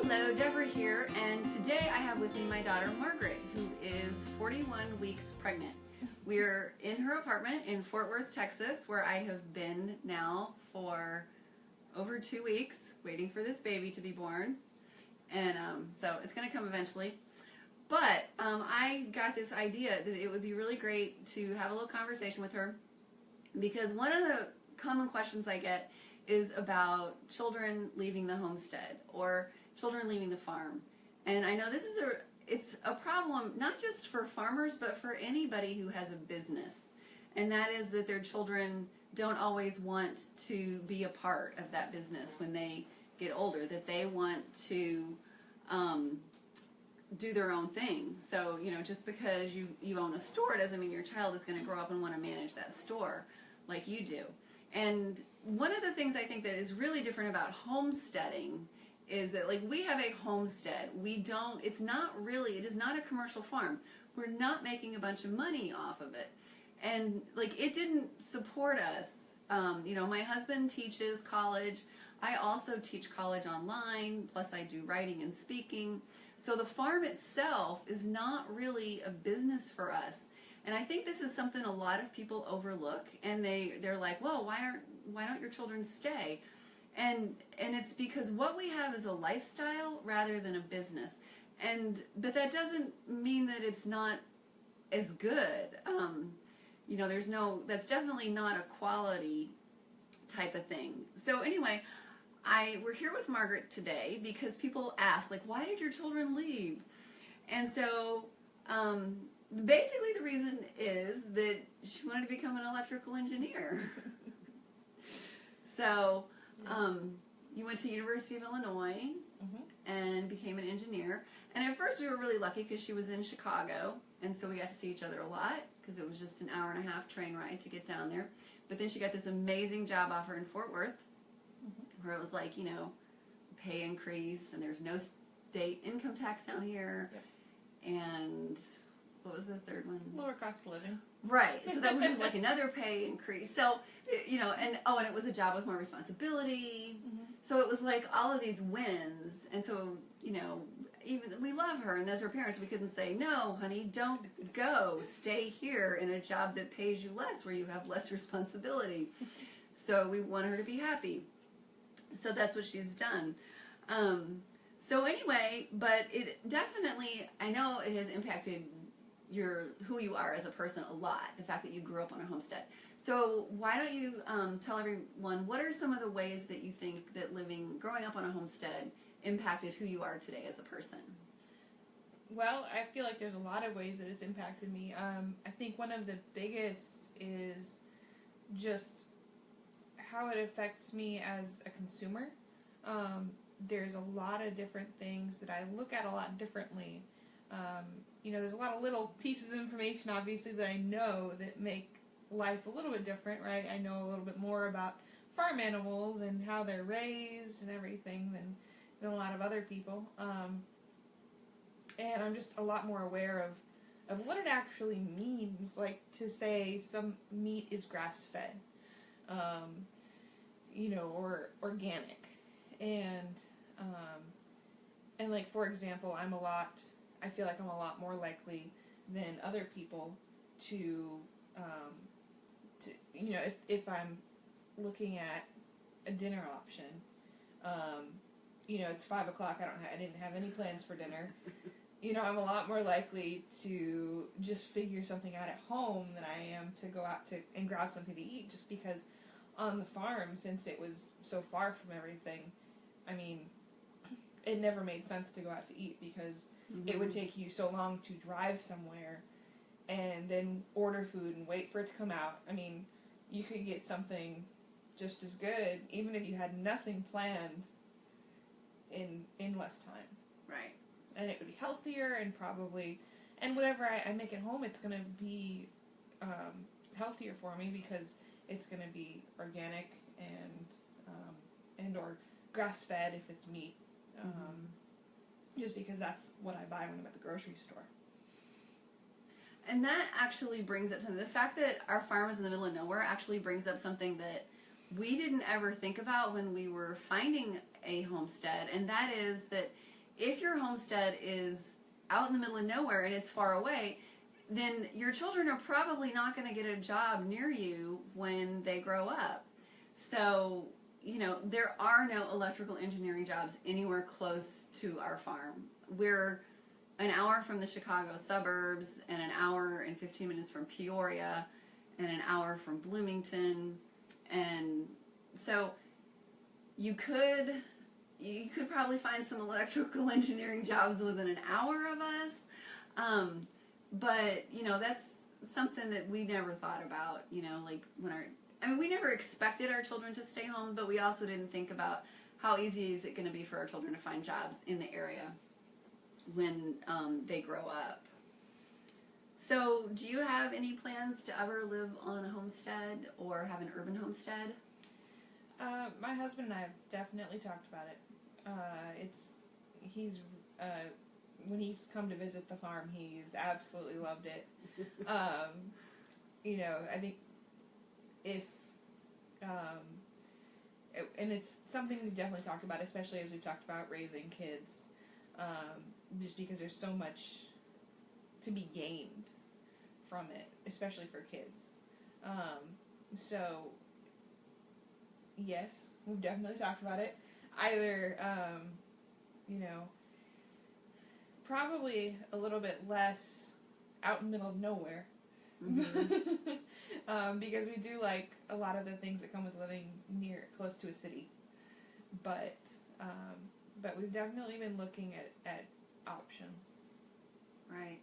Hello, Deborah here, and today I have with me my daughter Margaret, who is 41 weeks pregnant. We're in her apartment in Fort Worth, Texas, where I have been now for over 2 weeks, waiting for this baby to be born, and so it's going to come eventually. But I got this idea that it would be really great to have a little conversation with her, because one of the common questions I get is about children leaving the homestead or children leaving the farm. And I know it's a problem not just for farmers, but for anybody who has a business. And that is that their children don't always want to be a part of that business when they get older, that they want to do their own thing. So, you know, just because you own a store doesn't mean your child is going to grow up and want to manage that store like you do. And one of the things I think that is really different about homesteading is that, like, we have a homestead. it is not a commercial farm. We're not making a bunch of money off of it. And, like, it didn't support us. You know, my husband teaches college. I also teach college online, plus I do writing and speaking. So the farm itself is not really a business for us. And I think this is something a lot of people overlook, and they're like, well, why don't your children stay? And it's because what we have is a lifestyle rather than a business. But that doesn't mean that it's not as good. You know, that's definitely not a quality type of thing. So anyway, we're here with Margaret today because people ask, like, why did your children leave? And so basically the reason is that she wanted to become an electrical engineer. So you went to University of Illinois and became an engineer. And at first we were really lucky because she was in Chicago, and so we got to see each other a lot because it was just an hour-and-a-half train ride to get down there. But then she got this amazing job offer in Fort Worth where it was like, you know, pay increase, and there's no state income tax down here. Yep. And what was the third one? Lower cost of living. Right. So that was just like another pay increase. So, you know, and it was a job with more responsibility. So it was like all of these wins. And so, you know, even we love her, and as her parents, we couldn't say, no, honey, don't go. Stay here in a job that pays you less, where you have less responsibility. So we want her to be happy. So that's what she's done. So anyway, but it definitely, I know it has impacted who you are as a person a lot, the fact that you grew up on a homestead. So why don't you tell everyone, what are some of the ways that you think that growing up on a homestead impacted who you are today as a person? Well, I feel like there's a lot of ways that it's impacted me. I think one of the biggest is just how it affects me as a consumer. There's a lot of different things that I look at a lot differently. You know, there's a lot of little pieces of information, obviously, that I know that make life a little bit different, right? I know a little bit more about farm animals and how they're raised and everything than a lot of other people. And I'm just a lot more aware of what it actually means, like to say some meat is grass-fed, you know, or organic. And like, for example, I feel like I'm a lot more likely than other people to you know, if I'm looking at a dinner option, you know, it's 5 o'clock, I didn't have any plans for dinner. You know, I'm a lot more likely to just figure something out at home than I am to go out and grab something to eat, just because on the farm, since it was so far from everything, I mean, it never made sense to go out to eat because it would take you so long to drive somewhere and then order food and wait for it to come out. I mean, you could get something just as good, even if you had nothing planned, in less time. Right. And it would be healthier, and whatever I make at home, it's going to be healthier for me because it's going to be organic and or grass-fed if it's meat. Just because that's what I buy when I'm at the grocery store. And that actually brings up something. The fact that our farm is in the middle of nowhere actually brings up something that we didn't ever think about when we were finding a homestead, and that is that if your homestead is out in the middle of nowhere and it's far away, then your children are probably not going to get a job near you when they grow up. So, you know, there are no electrical engineering jobs anywhere close to our farm. We're an hour from the Chicago suburbs and an hour and 15 minutes from Peoria and an hour from Bloomington. And so you could probably find some electrical engineering jobs within an hour of us. But, you know, that's something that we never thought about, you know, like we never expected our children to stay home, but we also didn't think about how easy is it going to be for our children to find jobs in the area when they grow up. So, do you have any plans to ever live on a homestead or have an urban homestead? My husband and I have definitely talked about it. When he's come to visit the farm, he's absolutely loved it. You know, I think and it's something we've definitely talked about, especially as we've talked about raising kids, just because there's so much to be gained from it, especially for kids. So, yes, we've definitely talked about it. Either, you know, probably a little bit less out in the middle of nowhere. Mm-hmm. Because we do like a lot of the things that come with living close to a city. But we've definitely been looking at options. Right.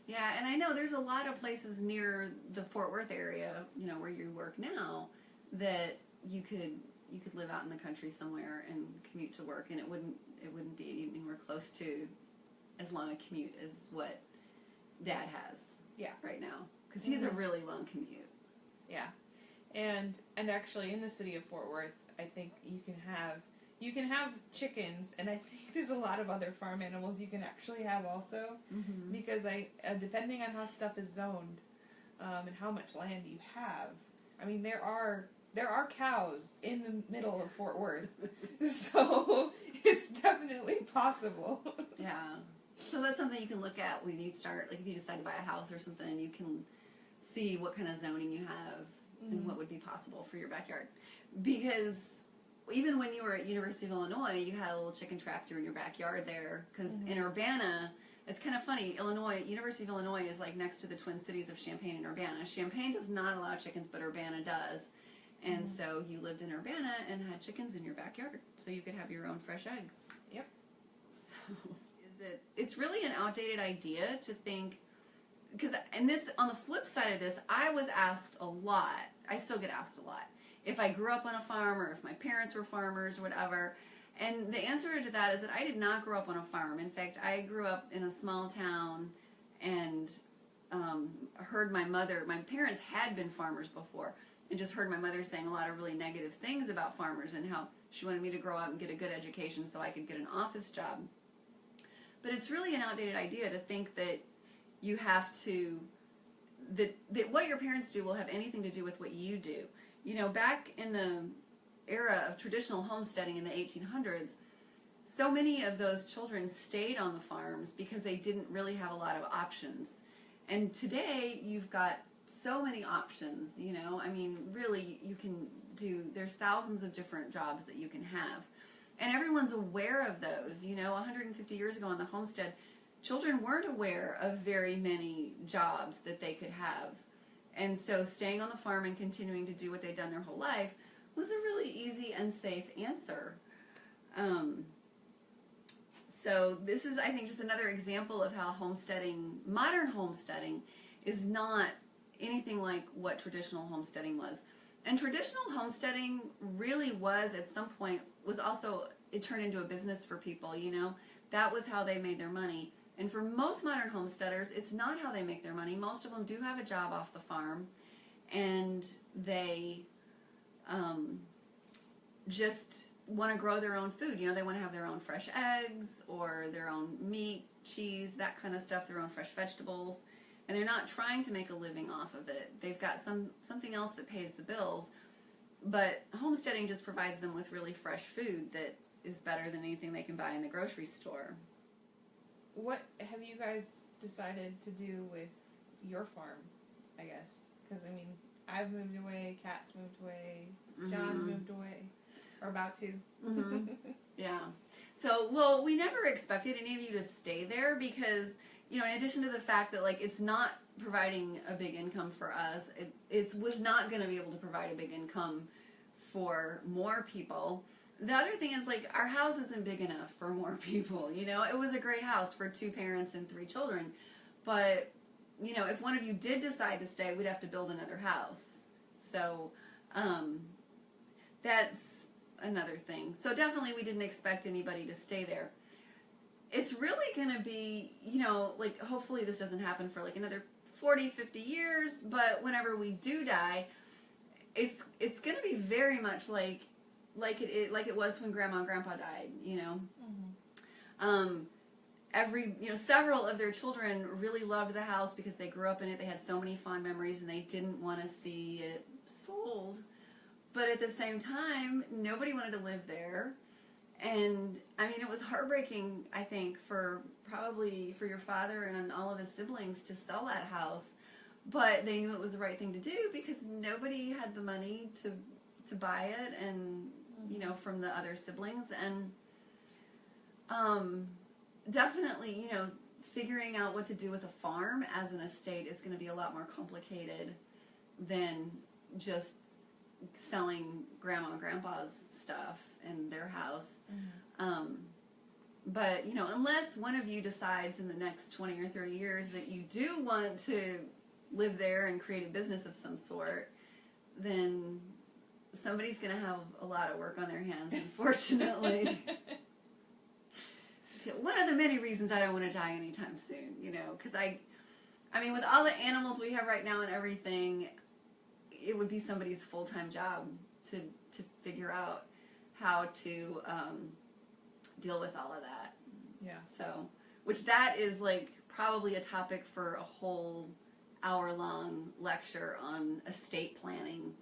Yeah, and I know there's a lot of places near the Fort Worth area, you know, where you work now, that you could live out in the country somewhere and commute to work, and it wouldn't be anywhere close to as long a commute as what Dad has. Yeah. Right now, because he's a really long commute. Yeah, and actually in the city of Fort Worth, I think you can have chickens, and I think there's a lot of other farm animals you can actually have also, because depending on how stuff is zoned, and how much land you have, I mean there are cows in the middle of Fort Worth, so it's definitely possible. Yeah. So that's something you can look at when you start, like if you decide to buy a house or something, you can see what kind of zoning you have and what would be possible for your backyard. Because even when you were at University of Illinois, you had a little chicken tractor in your backyard there. Because in Urbana, it's kind of funny, University of Illinois is like next to the Twin Cities of Champaign and Urbana. Champaign does not allow chickens, but Urbana does. And so you lived in Urbana and had chickens in your backyard, so you could have your own fresh eggs. Yep. So it's really an outdated idea to think, and this, on the flip side of this, I was asked a lot, I still get asked a lot, if I grew up on a farm or if my parents were farmers or whatever, and the answer to that is that I did not grow up on a farm. In fact, I grew up in a small town and heard my parents had been farmers before, and just heard my mother saying a lot of really negative things about farmers and how she wanted me to grow up and get a good education so I could get an office job. But it's really an outdated idea to think that you have to, that what your parents do will have anything to do with what you do. You know, back in the era of traditional homesteading in the 1800s, so many of those children stayed on the farms because they didn't really have a lot of options. And today, you've got so many options, you know. I mean, really, there's thousands of different jobs that you can have. And everyone's aware of those. You know, 150 years ago on the homestead, children weren't aware of very many jobs that they could have. And so staying on the farm and continuing to do what they'd done their whole life was a really easy and safe answer. So this is, I think, just another example of how modern homesteading, is not anything like what traditional homesteading was. And traditional homesteading really was, at some point, it turned into a business for people, you know. That was how they made their money. And for most modern homesteaders, it's not how they make their money. Most of them do have a job off the farm, and they just want to grow their own food. You know, they want to have their own fresh eggs or their own meat, cheese, that kind of stuff, their own fresh vegetables. And they're not trying to make a living off of it. They've got something else that pays the bills. But homesteading just provides them with really fresh food that is better than anything they can buy in the grocery store. what have you guys decided to do with your farm, I guess? Because, I mean, I've moved away, Kat's moved away, John's moved away, or about to. Yeah. So, well, we never expected any of you to stay there because, you know, in addition to the fact that, like, it's not providing a big income for us, it was not going to be able to provide a big income for more people. The other thing is, like, our house isn't big enough for more people, you know? It was a great house for 2 parents and 3 children, but, you know, if one of you did decide to stay, we'd have to build another house. So, that's another thing. So definitely we didn't expect anybody to stay there. It's really going to be, you know, like, hopefully this doesn't happen for, like, another 40, 50 years, but whenever we do die, it's going to be very much like it was when Grandma and Grandpa died, you know. Several of their children really loved the house because they grew up in it. They had so many fond memories, and they didn't want to see it sold. But at the same time, nobody wanted to live there. And, I mean, it was heartbreaking, I think, for your father and all of his siblings to sell that house. But they knew it was the right thing to do because nobody had the money to buy it and, you know, from the other siblings. And definitely, you know, figuring out what to do with a farm as an estate is going to be a lot more complicated than just selling Grandma and Grandpa's stuff in their house. But, you know, unless one of you decides in the next 20 or 30 years that you do want to live there and create a business of some sort, then somebody's going to have a lot of work on their hands, unfortunately. One of the many reasons I don't want to die anytime soon, you know, because I mean, with all the animals we have right now and everything, it would be somebody's full-time job to figure out how to deal with all of that. Yeah. So, which that is, like, probably a topic for a whole hour-long lecture on estate planning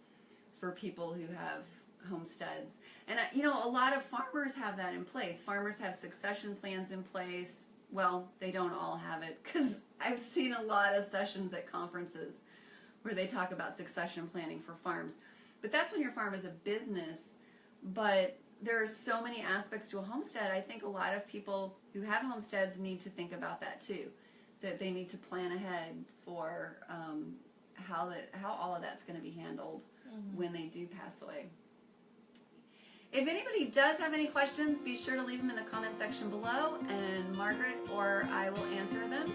for people who have homesteads. And, you know, a lot of farmers have that in place. Farmers have succession plans in place. Well, they don't all have it, because I've seen a lot of sessions at conferences where they talk about succession planning for farms. But that's when your farm is a business. But there are so many aspects to a homestead. I think a lot of people who have homesteads need to think about that too, that they need to plan ahead for how all of that's going to be handled when they do pass away. If anybody does have any questions, be sure to leave them in the comment section below, and Margaret or I will answer them.